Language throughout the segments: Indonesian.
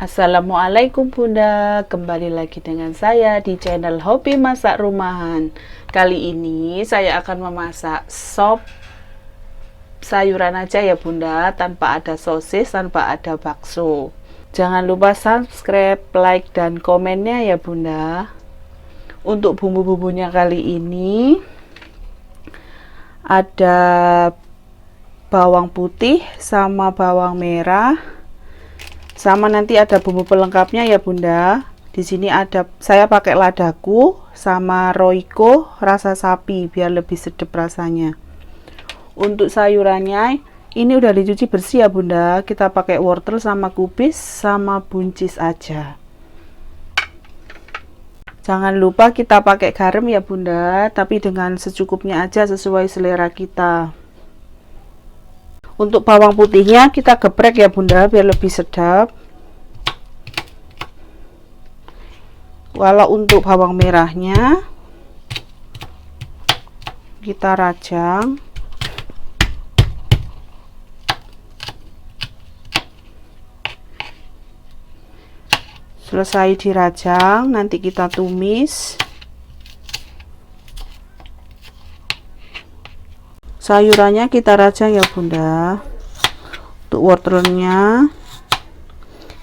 Assalamualaikum Bunda, kembali lagi dengan saya di channel Hobi Masak Rumahan. Kali ini saya akan memasak sop sayuran aja ya Bunda, tanpa ada sosis, tanpa ada bakso. Jangan lupa subscribe, like, dan komennya ya Bunda. Untuk bumbu-bumbunya kali ini ada bawang putih sama bawang merah. Sama nanti ada bumbu pelengkapnya ya Bunda. Di sini ada saya pakai ladaku sama roiko rasa sapi biar lebih sedap rasanya. Untuk sayurannya ini udah dicuci bersih ya Bunda. Kita pakai wortel sama kubis sama buncis aja. Jangan lupa kita pakai garam ya Bunda, tapi dengan secukupnya aja sesuai selera kita. Untuk bawang putihnya kita geprek ya Bunda biar lebih sedap. Kalau untuk bawang merahnya kita rajang. Selesai dirajang, nanti kita tumis. Sayurannya kita rajang ya Bunda. Untuk wortelnya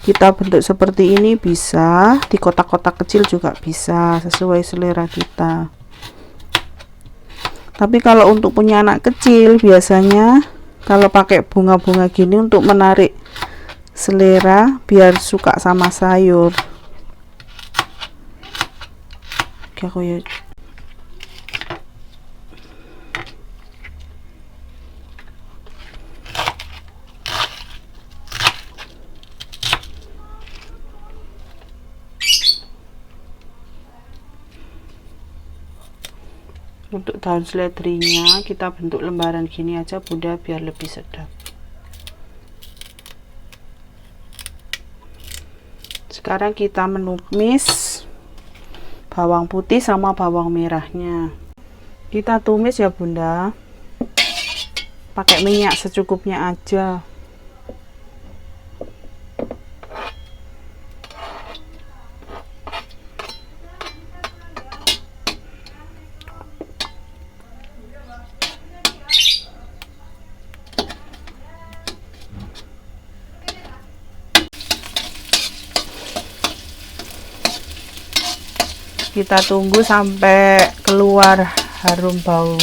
kita bentuk seperti ini, bisa di kotak-kotak kecil juga bisa, sesuai selera kita. Tapi kalau untuk punya anak kecil biasanya kalau pakai bunga-bunga gini untuk menarik selera biar suka sama sayur. Oke, aku ya. Untuk daun seledrinya kita bentuk lembaran gini aja Bunda biar lebih sedap. Sekarang kita menumis bawang putih sama bawang merahnya. Kita tumis ya Bunda. Pakai minyak secukupnya aja. Kita tunggu sampai keluar harum bau.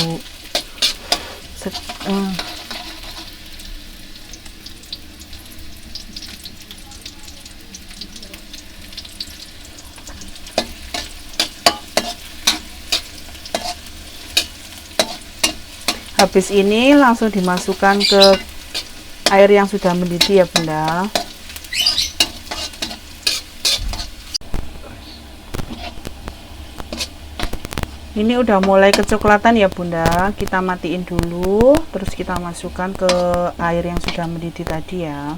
Habis ini langsung dimasukkan ke air yang sudah mendidih ya Bunda. Ini udah mulai kecoklatan ya Bunda, kita matiin dulu, terus kita masukkan ke air yang sudah mendidih tadi ya.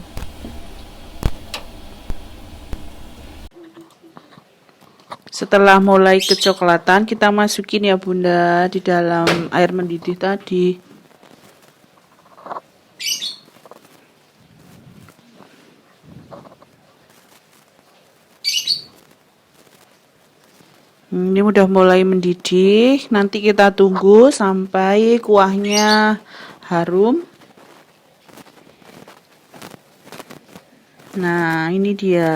Setelah mulai kecoklatan, kita masukin ya Bunda di dalam air mendidih tadi. Ini udah mulai mendidih, nanti kita tunggu sampai kuahnya harum. Nah, ini dia.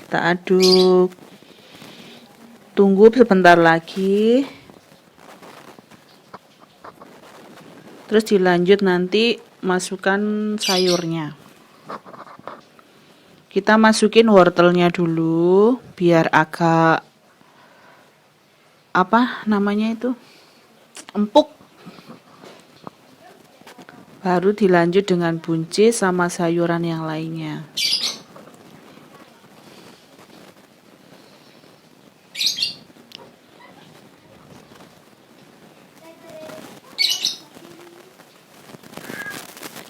Kita aduk. Tunggu sebentar lagi. Terus dilanjut nanti masukkan sayurnya. Kita masukin wortelnya dulu biar agak empuk. Baru dilanjut dengan buncis sama sayuran yang lainnya.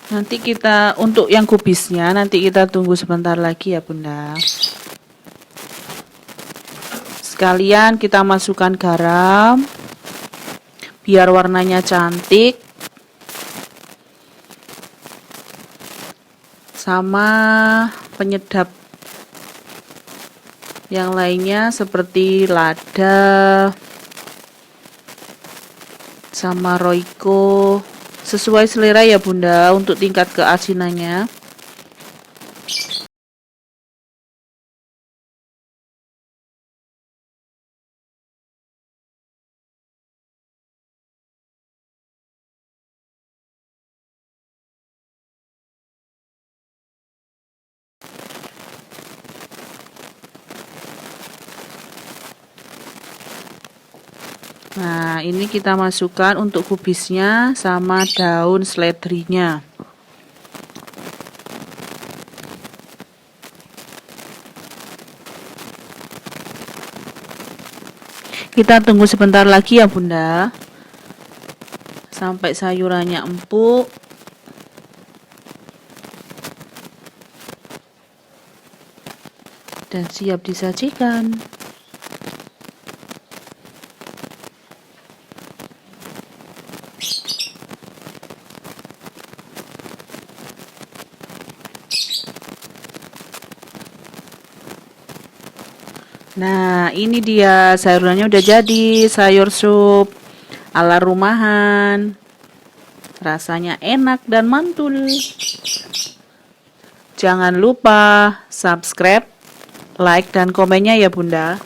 Nanti kita untuk yang kubisnya nanti kita tunggu sebentar lagi ya Bunda. Sekalian kita masukkan garam biar warnanya cantik, sama penyedap Yang lainnya seperti lada sama roiko. Sesuai selera ya Bunda untuk tingkat keasinannya. Nah, ini kita masukkan untuk kubisnya sama daun seledrinya. Kita tunggu sebentar lagi ya Bunda, sampai sayurannya empuk. Dan siap disajikan. Nah, ini dia sayurannya udah jadi, sayur sup ala rumahan. Rasanya enak dan mantul. Jangan lupa subscribe, like, dan komennya ya Bunda.